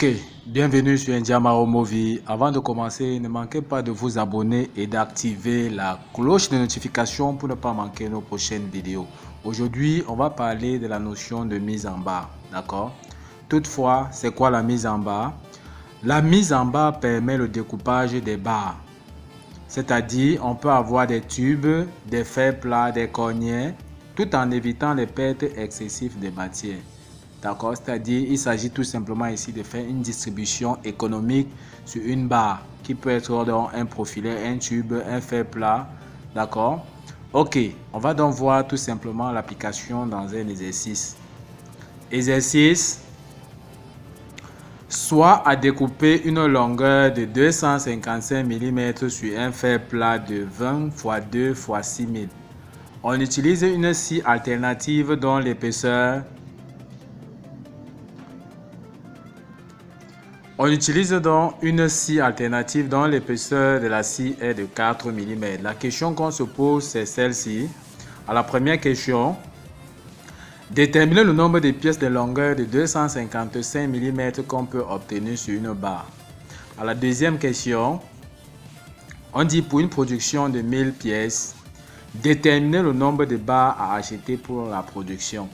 Ok, bienvenue sur Ndiamaro Movie. Avant de commencer, ne manquez pas de vous abonner et d'activer la cloche de notification pour ne pas manquer nos prochaines vidéos. Aujourd'hui, on va parler de la notion de mise en barre, d'accord? Toutefois, c'est quoi la mise en barre? La mise en barre permet le découpage des barres. C'est-à-dire, on peut avoir des tubes, des fers plats, des cornières, tout en évitant les pertes excessives de matière. D'accord, c'est-à-dire il s'agit tout simplement ici de faire une distribution économique sur une barre qui peut être donc un profilet, un tube, un fer plat. D'accord. Ok, on va donc voir tout simplement l'application dans un exercice. Exercice, soit à découper une longueur de 255 mm sur un fer plat de 20 x 2 x 6000. On utilise une scie alternative dont l'épaisseur On utilise donc une scie alternative dont l'épaisseur de la scie est de 4 mm. La question qu'on se pose, c'est celle-ci. À la première question, déterminer le nombre de pièces de longueur de 255 mm qu'on peut obtenir sur une barre. À la deuxième question, on dit pour une production de 1000 pièces, déterminer le nombre de barres à acheter pour la production.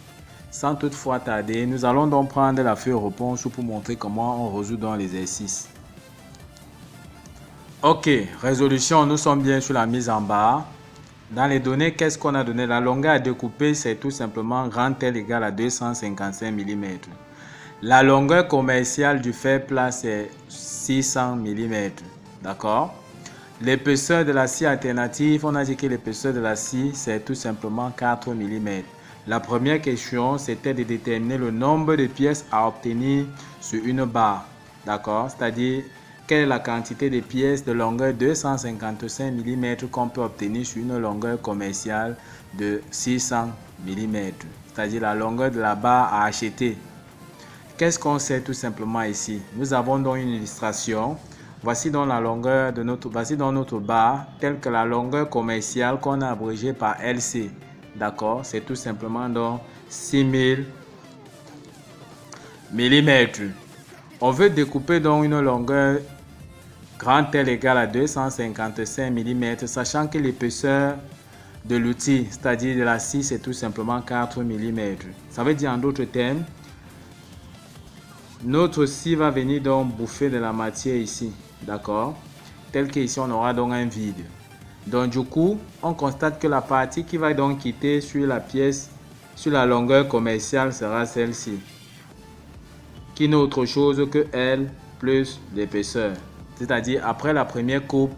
Sans toutefois tarder, nous allons donc prendre la feuille réponse pour montrer comment on résout dans l'exercice. Ok, résolution, nous sommes bien sur la mise en barre. Dans les données, qu'est-ce qu'on a donné? La longueur à découper, c'est tout simplement grand L égale à 255 mm. La longueur commerciale du fer plat, c'est 600 mm. D'accord? L'épaisseur de la scie alternative, on a dit que l'épaisseur de la scie, c'est tout simplement 4 mm. La première question, c'était de déterminer le nombre de pièces à obtenir sur une barre. D'accord? C'est-à-dire, quelle est la quantité de pièces de longueur 255 mm qu'on peut obtenir sur une longueur commerciale de 600 mm. C'est-à-dire la longueur de la barre à acheter. Qu'est-ce qu'on sait tout simplement ici? Nous avons donc une illustration. Voici donc la longueur de notre barre, telle que la longueur commerciale qu'on a abrégée par LC. D'accord, c'est tout simplement donc 6000 mm. On veut découper donc une longueur grand L égale à 255 mm, sachant que l'épaisseur de l'outil, c'est-à-dire de la scie, c'est tout simplement 4 mm. Ça veut dire en d'autres termes, notre scie va venir donc bouffer de la matière ici, d'accord, tel que ici on aura donc un vide. Donc du coup, on constate que la partie qui va donc quitter sur la pièce, sur la longueur commerciale sera celle-ci, qui n'est autre chose que L plus l'épaisseur. C'est-à-dire après la première coupe,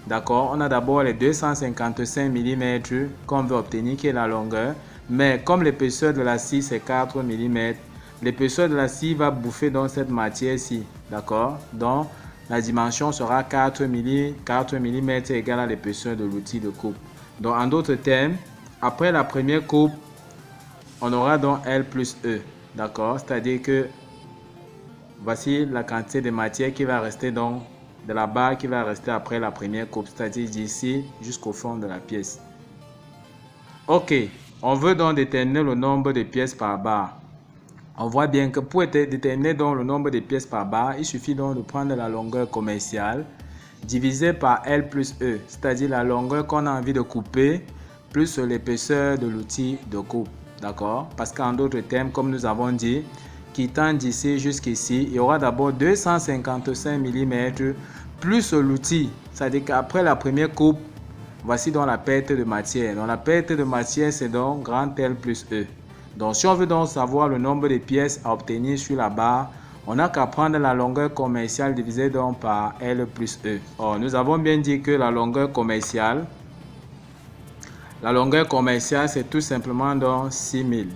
d'accord, on a d'abord les 255 mm qu'on veut obtenir, qui est la longueur, mais comme l'épaisseur de la scie c'est 4 mm, l'épaisseur de la scie va bouffer dans cette matière-ci, d'accord, donc la dimension sera 4 mm égale à l'épaisseur de l'outil de coupe. Donc en d'autres termes, après la première coupe, on aura donc L plus E, d'accord, c'est-à-dire que voici la quantité de matière qui va rester donc de la barre qui va rester après la première coupe, c'est-à-dire d'ici jusqu'au fond de la pièce. Ok, on veut donc déterminer le nombre de pièces par barre. On voit bien que pour déterminer donc le nombre de pièces par barre, il suffit donc de prendre la longueur commerciale divisée par L plus E, c'est-à-dire la longueur qu'on a envie de couper plus l'épaisseur de l'outil de coupe. D'accord? Parce qu'en d'autres termes, comme nous avons dit, quittant d'ici jusqu'ici, il y aura d'abord 255 mm plus l'outil. C'est-à-dire qu'après la première coupe, voici donc la perte de matière. Donc la perte de matière, c'est donc grand L plus E. Donc si on veut donc savoir le nombre de pièces à obtenir sur la barre, on n'a qu'à prendre la longueur commerciale divisée donc par L plus E. Or, nous avons bien dit que la longueur commerciale, c'est tout simplement donc 6000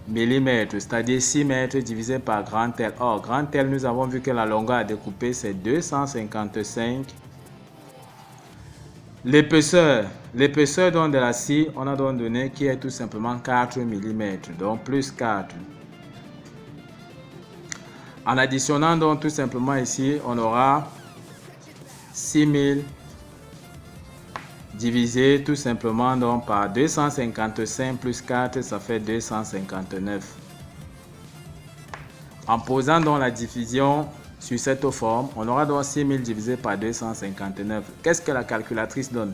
mm, c'est-à-dire 6 mètres divisé par grand L. Or, grand L, nous avons vu que la longueur à découper, c'est 255. L'épaisseur donc de la scie, on a donc donné qui est tout simplement 4 mm, donc plus 4. En additionnant donc tout simplement ici, on aura 6000 divisé tout simplement donc par 255 plus 4, ça fait 259. En posant donc la division sur cette forme, on aura donc 6000 divisé par 259. Qu'est-ce que la calculatrice donne?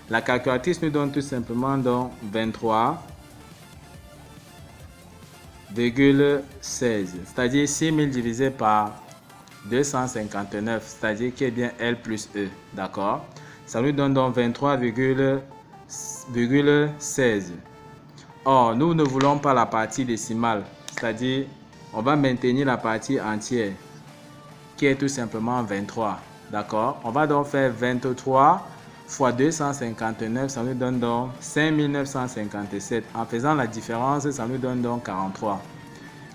La calculatrice nous donne tout simplement donc 23,16, c'est-à-dire 6000 divisé par 259, c'est-à-dire qui est bien L plus E, d'accord? Ça nous donne donc 23,16. Or, nous ne voulons pas la partie décimale, c'est-à-dire on va maintenir la partie entière qui est tout simplement 23, d'accord? On va donc faire 23 fois 259, ça nous donne donc 5957. En faisant la différence, ça nous donne donc 43.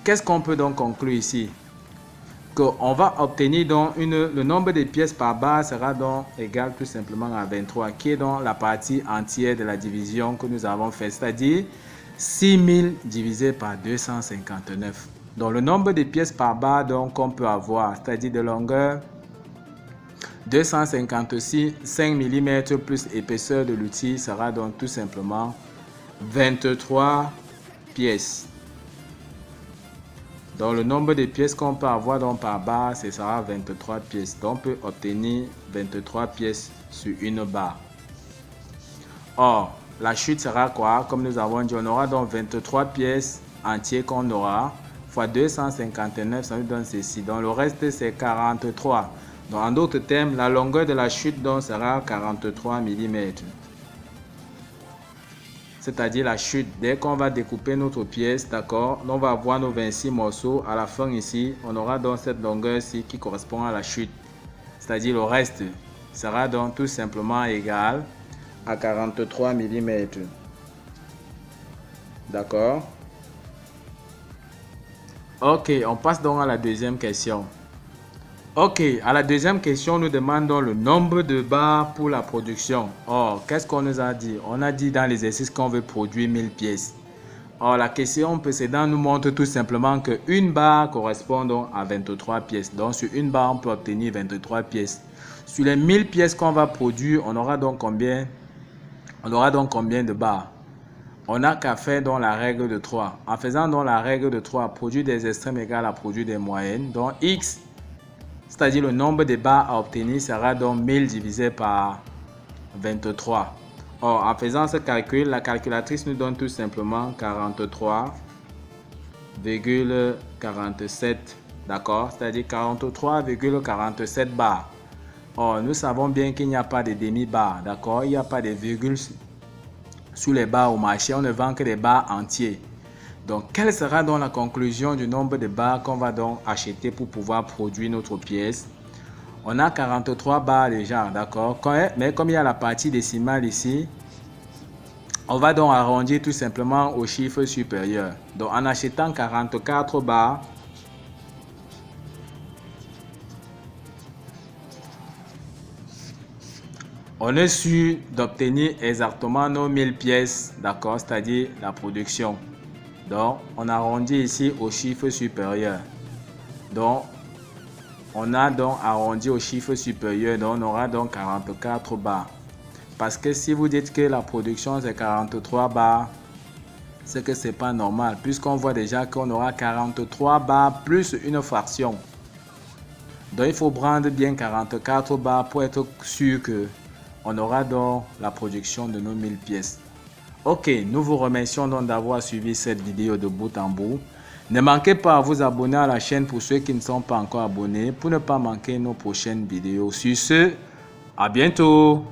Qu'est-ce qu'on peut donc conclure ici? Qu'on va obtenir donc le nombre de pièces par barre sera donc égal tout simplement à 23, qui est donc la partie entière de la division que nous avons fait, c'est-à-dire 6000 divisé par 259. Donc le nombre de pièces par barre qu'on peut avoir, c'est-à-dire de longueur 256, 5 mm plus épaisseur de l'outil sera donc tout simplement 23 pièces. Donc le nombre de pièces qu'on peut avoir donc par barre, ce sera 23 pièces. Donc on peut obtenir 23 pièces sur une barre. Or, la chute sera quoi? Comme nous avons dit, on aura donc 23 pièces entières qu'on aura, fois 259, ça nous donne ceci. Donc le reste c'est 43. Donc en d'autres termes, la longueur de la chute donc sera 43 mm. C'est-à-dire la chute, dès qu'on va découper notre pièce, d'accord, on va avoir nos 26 morceaux. À la fin ici, on aura donc cette longueur-ci qui correspond à la chute. C'est-à-dire le reste sera donc tout simplement égal à 43 mm. D'accord? Ok, on passe donc à la deuxième question. Ok, à la deuxième question, nous demandons le nombre de barres pour la production. Or, qu'est-ce qu'on nous a dit? On a dit dans l'exercice qu'on veut produire 1000 pièces. Or, la question précédente nous montre tout simplement qu'une barre correspond donc à 23 pièces. Donc, sur une barre, on peut obtenir 23 pièces. Sur les 1000 pièces qu'on va produire, on aura donc combien? On aura donc combien de barres? On n'a qu'à faire donc la règle de 3. En faisant donc la règle de 3, produit des extrêmes égale à produit des moyennes. Donc, X, c'est-à-dire le nombre de barres à obtenir sera donc 1000 divisé par 23. Or, en faisant ce calcul, la calculatrice nous donne tout simplement 43,47. D'accord? C'est-à-dire 43,47 barres. Or, nous savons bien qu'il n'y a pas de demi-barres. D'accord? Il n'y a pas de virgules sous les barres au marché. On ne vend que des barres entiers. Donc, quelle sera donc la conclusion du nombre de barres qu'on va donc acheter pour pouvoir produire notre pièce? On a 43 barres déjà, d'accord? Mais comme il y a la partie décimale ici, on va donc arrondir tout simplement au chiffre supérieur. Donc, en achetant 44 barres, on est sûr d'obtenir exactement nos 1000 pièces, d'accord? C'est-à-dire la production. Donc, on arrondit ici au chiffre supérieur. Donc, on a donc arrondi au chiffre supérieur. Donc, on aura donc 44 barres. Parce que si vous dites que la production c'est 43 barres, c'est que c'est pas normal. Puisqu'on voit déjà qu'on aura 43 barres plus une fraction. Donc, il faut prendre bien 44 barres pour être sûr que on aura donc la production de nos 1000 pièces. Ok, nous vous remercions donc d'avoir suivi cette vidéo de bout en bout. Ne manquez pas à vous abonner à la chaîne pour ceux qui ne sont pas encore abonnés pour ne pas manquer nos prochaines vidéos. Sur ce, à bientôt.